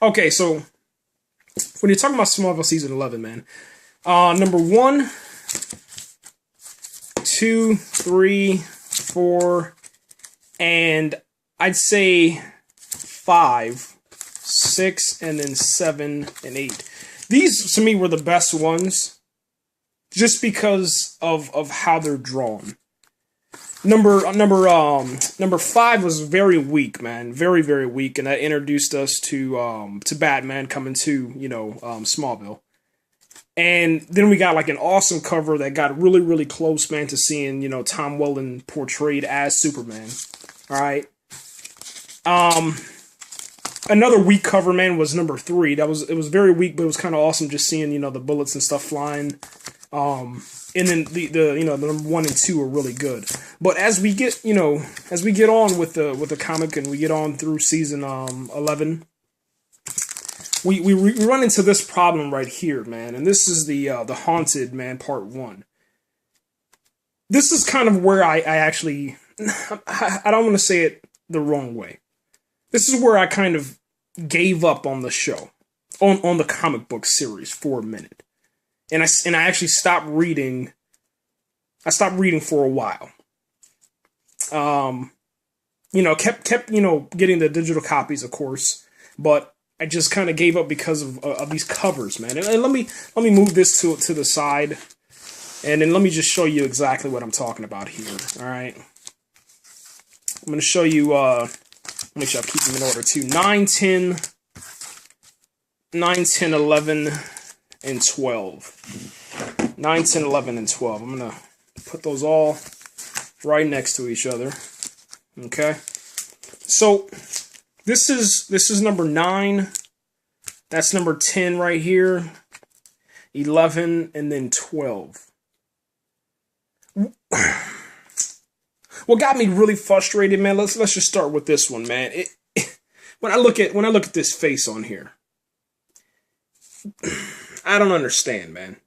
Okay, so when you're talking about Smallville season 11, man, number 1, 2, 3, 4, and I'd say 5, 6, and then 7 and 8. These to me were the best ones, just because of how they're drawn. Number 5 was very weak, man, very very weak, and that introduced us to Batman coming to Smallville. And then we got like an awesome cover that got really, really close, man, to seeing, Tom Welling portrayed as Superman. All right. Another weak cover, man, was number 3. It was very weak, but it was kind of awesome just seeing, the bullets and stuff flying. And then the number 1 and 2 are really good. But as we get on with the comic and we get on through season 11, we run into this problem right here, man, and this is the Haunted, man, part 1. This is kind of where I actually, I don't want to say it the wrong way. This is where I kind of gave up on the show, on the comic book series for a minute, and I actually stopped reading. I stopped reading for a while. Kept getting the digital copies, of course, but I just kind of gave up because of these covers, man. And let me move this to the side, and then let me just show you exactly what I'm talking about here. All right, I'm going to show you. Make sure I keep them in order too. 9, 10, 11, and 12. 9, 10, 11, and 12. I'm gonna put those all right next to each other. Okay, so. This is number 9. That's number 10 right here. 11 and then 12. What got me really frustrated, man? Let's just start with this one, man. When I look at this face on here, I don't understand, man.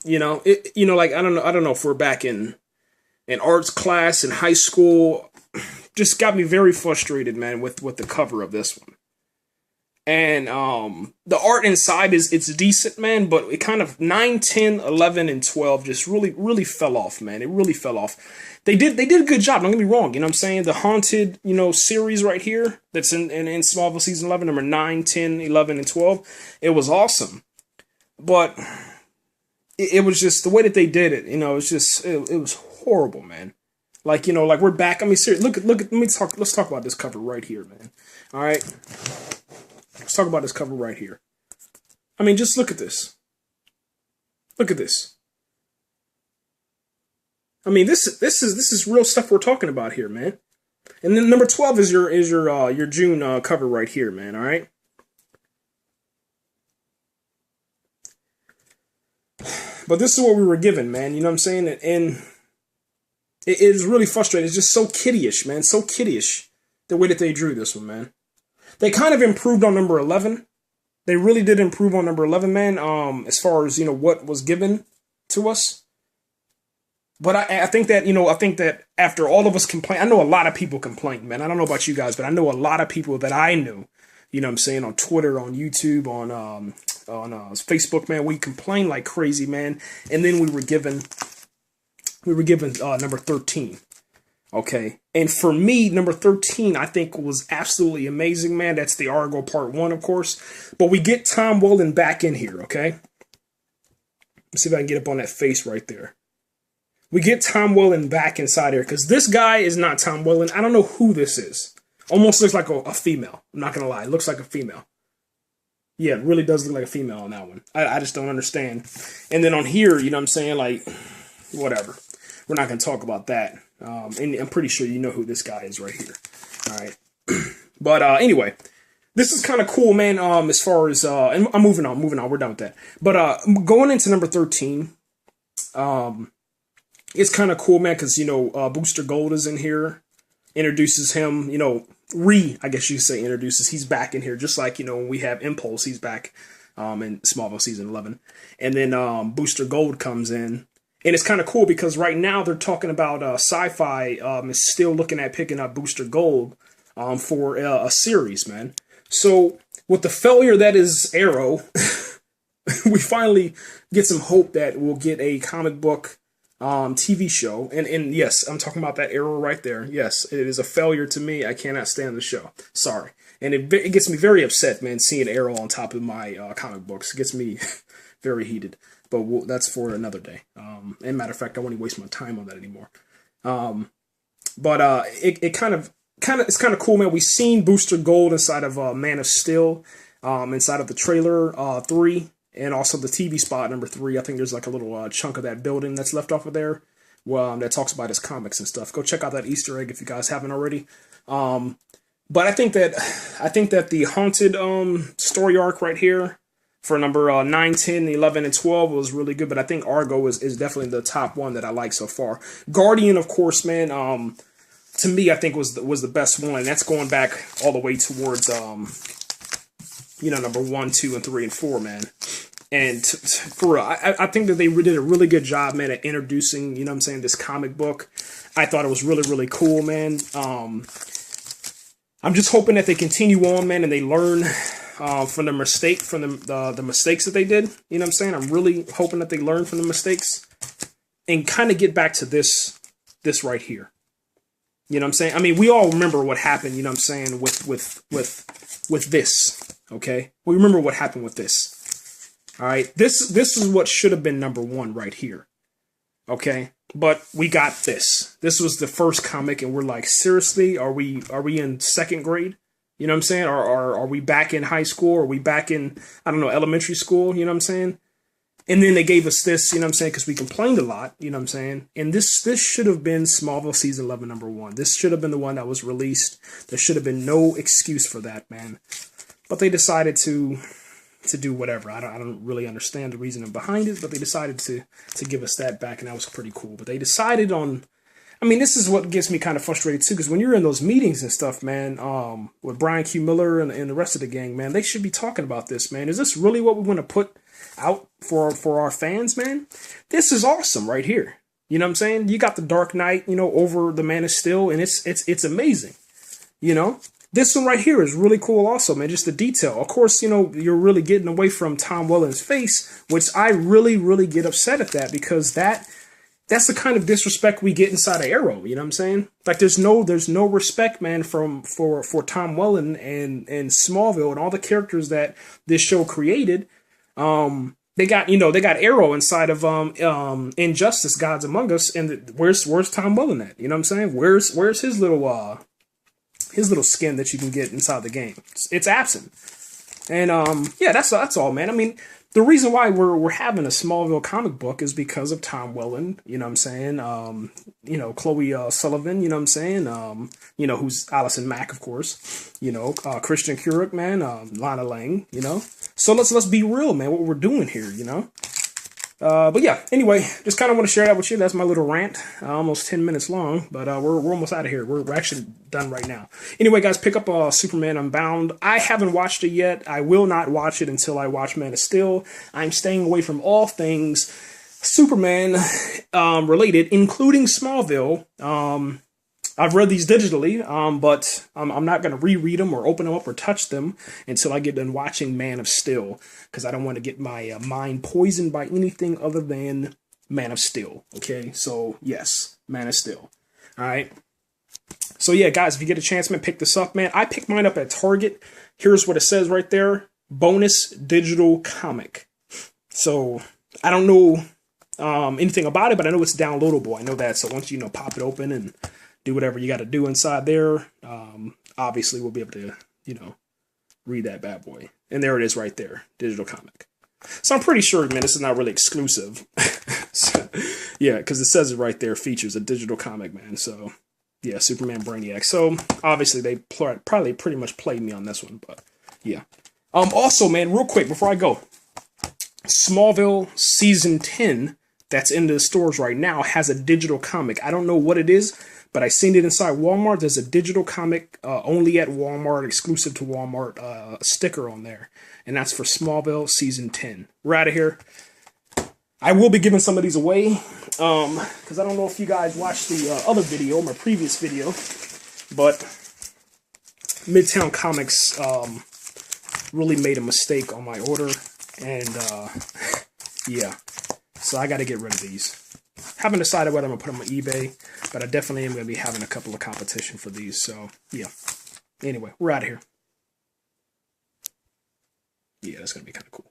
Like I don't know if we're back in arts class in high school. Just got me very frustrated, man, with the cover of this one. And the art inside it's decent, man, but it kind of 9, 10, 11, and 12 just really fell off, man. It really fell off. They did a good job, don't get me wrong, you know what I'm saying? The Haunted, series right here that's in Smallville season 11, number 9, 10, 11, and 12, it was awesome. But it was just the way that they did it, it was horrible, man. Like, like we're back. I mean, seriously, let's talk about this cover right here, man. All right. Let's talk about this cover right here. I mean, just look at this. Look at this. I mean, this is real stuff we're talking about here, man. And then number 12 is your June cover right here, man, all right? But this is what we were given, man, you know what I'm saying? And it is really frustrating. It's just so kiddyish, man. So kiddyish, the way that they drew this one, man. They kind of improved on number 11. They really did improve on number 11, man, as far as, what was given to us. But I think that after all of us complain, I know a lot of people complain, man. I don't know about you guys, but I know a lot of people that I knew, you know what I'm saying, on Twitter, on YouTube, on Facebook, man. We complained like crazy, man. And then we were given number 13. Okay. And for me, number 13, I think was absolutely amazing, man. That's the Argo part 1, of course. But we get Tom Welling back in here, okay? Let's see if I can get up on that face right there. We get Tom Welling back inside here, because this guy is not Tom Welling. I don't know who this is. Almost looks like a female. I'm not going to lie. It looks like a female. Yeah, it really does look like a female on that one. I just don't understand. And then on here, you know what I'm saying? Like, whatever. We're not going to talk about that. And I'm pretty sure you know who this guy is right here. All right. But anyway, this is kind of cool, man, as far as... and I'm moving on. We're done with that. But going into number 13... it's kind of cool, man, because, Booster Gold is in here, introduces him, I guess you could say introduces, he's back in here, just like, when we have Impulse, he's back in Smallville Season 11, and then Booster Gold comes in, and it's kind of cool, because right now they're talking about Sci-Fi is still looking at picking up Booster Gold for a series, man. So with the failure that is Arrow, we finally get some hope that we'll get a comic book TV show. And yes, I'm talking about that Arrow right there. Yes, it is a failure to me. I cannot stand the show. Sorry. And it gets me very upset, man, seeing Arrow on top of my comic books. It gets me very heated. But that's for another day. And matter of fact, I won't even waste my time on that anymore. But it's kind of cool, man. We've seen Booster Gold inside of Man of Steel, inside of the trailer 3, and also the TV spot number 3. I think there's like a little chunk of that building that's left off of there, that talks about his comics and stuff. Go check out that Easter egg if you guys haven't already. But I think that the Haunted story arc right here for number 9, 10, 11, and 12 was really good. But I think Argo is definitely the top one that I like so far. Guardian, of course, man. To me, I think was the best one, and that's going back all the way towards number 1, 2, and 3, and 4, man. And for real, I think that they did a really good job, man, at introducing, this comic book. I thought it was really, really cool, man. I'm just hoping that they continue on, man, and they learn from the mistakes that they did. You know what I'm saying? I'm really hoping that they learn from the mistakes and kind of get back to this right here. You know what I'm saying? I mean, we all remember what happened, you know what I'm saying, with this, okay? We remember what happened with this. All right? This is what should have been number 1 right here. Okay? But we got this. This was the first comic, and we're like, seriously? Are we in 2nd grade? You know what I'm saying? Are we back in high school? Are we back in, I don't know, elementary school? You know what I'm saying? And then they gave us this, you know what I'm saying, because we complained a lot, you know what I'm saying? And this should have been Smallville Season 11, number 1. This should have been the one that was released. There should have been no excuse for that, man. But they decided to do whatever. I don't really understand the reasoning behind it, but they decided to give us that back, and that was pretty cool. But they decided on, I mean, this is what gets me kind of frustrated, too, because when you're in those meetings and stuff, man, with Brian Q. Miller and the rest of the gang, man, they should be talking about this, man. Is this really what we want to put out for our fans, man? This is awesome right here. You know what I'm saying? You got the Dark Knight, over the Man of Steel, and it's amazing. This one right here is really cool also, man. Just the detail. Of course, you're really getting away from Tom Welland's face, which I really, really get upset at that, because that's the kind of disrespect we get inside of Arrow. You know what I'm saying? Like there's no respect, man, for Tom Welland and Smallville and all the characters that this show created. They got Arrow inside of Injustice, Gods Among Us, and where's Tom Welland at? You know what I'm saying? Where's his little skin that you can get inside the game? It's absent. And yeah, that's all, man. I mean, the reason why we're having a Smallville comic book is because of Tom Welland, you know what I'm saying? Chloe Sullivan, you know what I'm saying? Who's Allison Mack, of course. Christian Kuruk, man, Lana Lang, So let's be real, man, what we're doing here, But yeah, anyway, just kind of want to share that with you. That's my little rant. Almost 10 minutes long, but we're almost out of here. We're actually done right now. Anyway, guys, pick up Superman Unbound. I haven't watched it yet. I will not watch it until I watch Man of Steel. I'm staying away from all things Superman related, including Smallville. I've read these digitally, but I'm not going to reread them or open them up or touch them until I get done watching Man of Steel, because I don't want to get my mind poisoned by anything other than Man of Steel. Okay, so yes, Man of Steel. All right. So yeah, guys, if you get a chance, man, pick this up, man. I picked mine up at Target. Here's what it says right there: bonus digital comic. So I don't know anything about it, but I know it's downloadable. I know that. So once you pop it open and do whatever you got to do inside there, obviously we'll be able to, read that bad boy. And there it is right there, digital comic. So I'm pretty sure, man, this is not really exclusive. So, yeah, because it says it right there, features a digital comic, man. So, yeah, Superman Brainiac. So, obviously, they probably pretty much played me on this one, but, yeah. Also, man, real quick, before I go, Smallville Season 10, that's in the stores right now, has a digital comic. I don't know what it is, but I seen it inside Walmart. There's a digital comic only at Walmart, exclusive to Walmart, sticker on there. And that's for Smallville Season 10. We're out of here. I will be giving some of these away, because I don't know if you guys watched the other video, my previous video, but Midtown Comics really made a mistake on my order, and yeah, so I got to get rid of these. Haven't decided whether I'm gonna put them on eBay, but I definitely am gonna be having a couple of competition for these. So yeah. Anyway, we're out of here. Yeah, that's gonna be kind of cool.